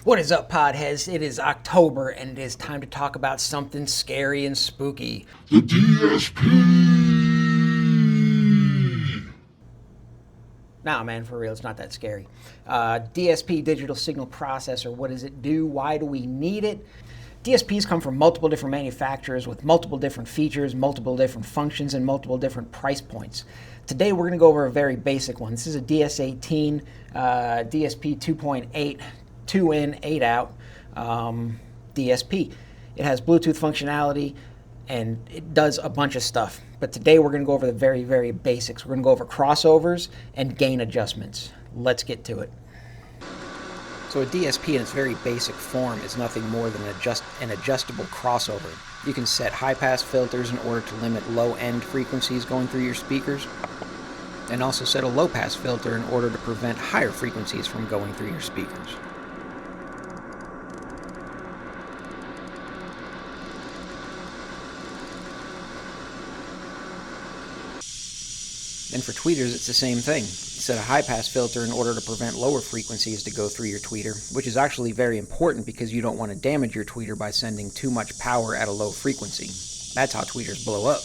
What is up, Podheads? It is October, and it is time to talk about something scary and spooky. The DSP! Nah, man, for real, it's not that scary. DSP, digital signal processor, what does it do? Why do we need it? DSPs come from multiple different manufacturers with multiple different features, multiple different functions, and multiple different price points. Today we're going to go over a very basic one. This is a DS18 DSP 2.8, 2 in, 8 out DSP. It has Bluetooth functionality and it does a bunch of stuff. But today we're going to go over the very, very basics. We're going to go over crossovers and gain adjustments. Let's get to it. So a DSP in its very basic form is nothing more than an adjustable crossover. You can set high-pass filters in order to limit low-end frequencies going through your speakers, and also set a low-pass filter in order to prevent higher frequencies from going through your speakers. And for tweeters, it's the same thing. Set a high-pass filter in order to prevent lower frequencies to go through your tweeter, which is actually very important because you don't want to damage your tweeter by sending too much power at a low frequency. That's how tweeters blow up.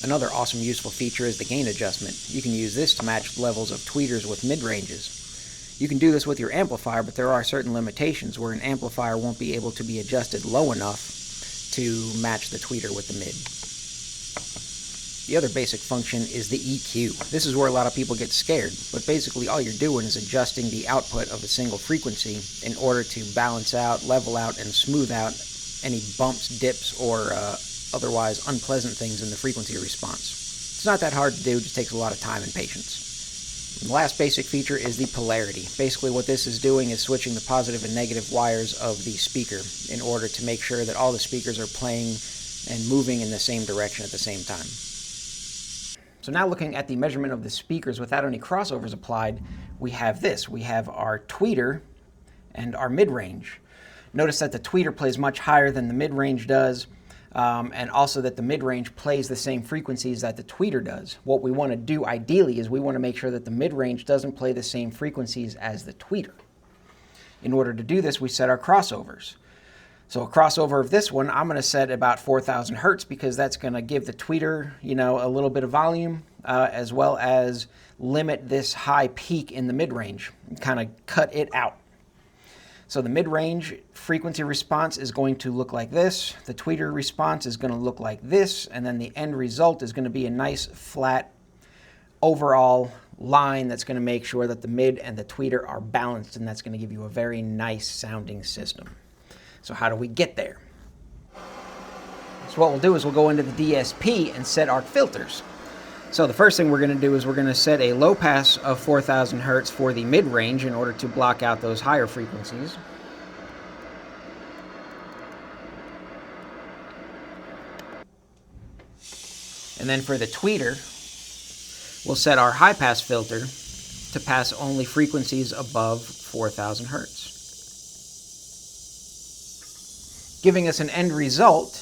Another awesome useful feature is the gain adjustment. You can use this to match levels of tweeters with mid-ranges. You can do this with your amplifier, but there are certain limitations where an amplifier won't be able to be adjusted low enough to match the tweeter with the mid. The other basic function is the EQ. This is where a lot of people get scared, but basically all you're doing is adjusting the output of a single frequency in order to balance out, level out, and smooth out any bumps, dips, or otherwise unpleasant things in the frequency response. It's not that hard to do, it just takes a lot of time and patience. And the last basic feature is the polarity. Basically what this is doing is switching the positive and negative wires of the speaker in order to make sure that all the speakers are playing and moving in the same direction at the same time. So now looking at the measurement of the speakers without any crossovers applied, we have this. We have our tweeter and our mid-range. Notice that the tweeter plays much higher than the mid-range does, and also that the mid-range plays the same frequencies that the tweeter does. What we want to do ideally is we want to make sure that the mid-range doesn't play the same frequencies as the tweeter. In order to do this, we set our crossovers. So a crossover of this one, I'm going to set about 4,000 hertz because that's going to give the tweeter, a little bit of volume, as well as limit this high peak in the mid-range, kind of cut it out. So the mid-range frequency response is going to look like this, the tweeter response is going to look like this, and then the end result is going to be a nice flat overall line that's going to make sure that the mid and the tweeter are balanced, and that's going to give you a very nice sounding system. So how do we get there? So what we'll do is we'll go into the DSP and set our filters. So the first thing we're going to do is we're going to set a low pass of 4,000 hertz for the mid-range in order to block out those higher frequencies. And then for the tweeter, we'll set our high-pass filter to pass only frequencies above 4,000 hertz. Giving us an end result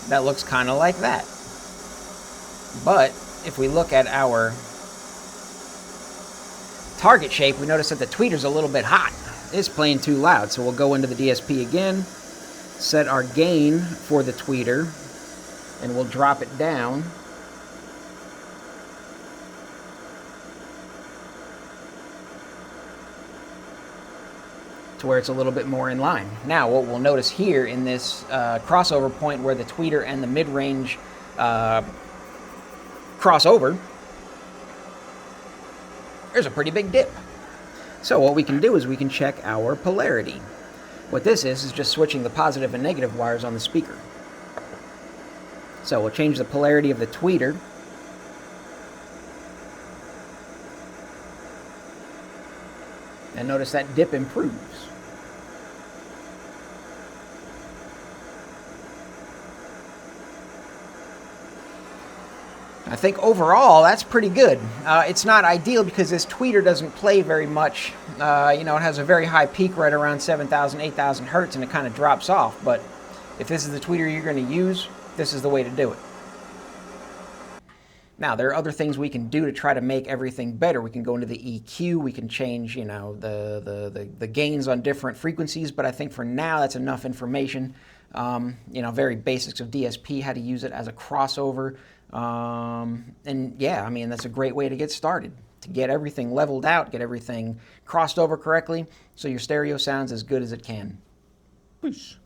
that looks kind of like that. But if we look at our target shape, we notice that the tweeter's a little bit hot. It's playing too loud, so we'll go into the DSP again, set our gain for the tweeter, and we'll drop it down to where it's a little bit more in line. Now, what we'll notice here in this crossover point where the tweeter and the mid-range cross over, there's a pretty big dip. So what we can do is we can check our polarity. What this is just switching the positive and negative wires on the speaker. So we'll change the polarity of the tweeter. And notice that dip improves. I think overall that's pretty good. It's not ideal because this tweeter doesn't play very much. It has a very high peak right around 7,000, 8,000 hertz and it kind of drops off. But if this is the tweeter you're going to use, this is the way to do it. Now, there are other things we can do to try to make everything better. We can go into the EQ, we can change, the gains on different frequencies, but I think for now that's enough information. Very basics of DSP, how to use it as a crossover. And yeah, I mean, that's a great way to get started, to get everything leveled out, get everything crossed over correctly, so your stereo sounds as good as it can. Peace.